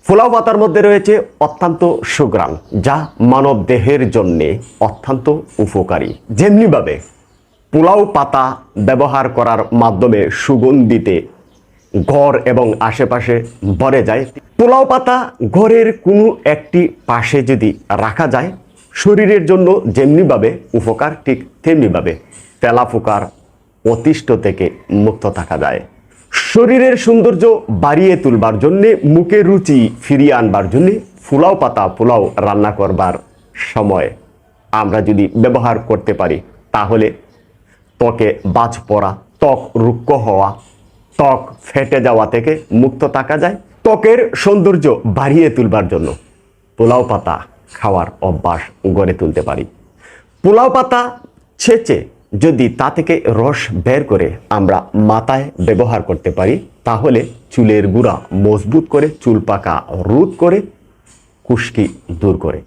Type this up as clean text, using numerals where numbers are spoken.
পোলাও পাতার মধ্যে রয়েছে অত্যন্ত সুঘ্রাণ, যা মানব দেহের জন্যে অত্যন্ত উপকারী। যেমনিভাবে পোলাও পাতা ব্যবহার করার মাধ্যমে সুগন্ধিতে ঘর এবং আশেপাশে ভরে যায়, পোলাও পাতা ঘরের কোনো একটি পাশে যদি রাখা যায়, শরীরের জন্য যেমনিভাবে উপকার, ঠিক তেমনিভাবে তেলাপোকার অতিষ্ঠ থেকে মুক্ত থাকা যায়। শরীরের সৌন্দর্য বাড়িয়ে তুলবার জন্যে, মুখে রুচি ফিরিয়ে আনবার জন্যে পোলাও পাতা পোলাও রান্না করবার সময় আমরা যদি ব্যবহার করতে পারি, তাহলে ত্বকে বাজ পড়া, ত্বক রুক্ষ হওয়া, ত্বক ফেটে যাওয়া থেকে মুক্ত থাকা যায়। ত্বকের সৌন্দর্য বাড়িয়ে তুলবার জন্য পোলাও পাতা খাওয়ার অভ্যাস গড়ে তুলতে পারি। পোলাও পাতা ছেঁচে যদি তা থেকে রস বের করে আমরা মাথায় ব্যবহার করতে পারি, তাহলে চুলের গোড়া মজবুত করে, চুল পাকা রোধ করে, খুশকি দূর করে।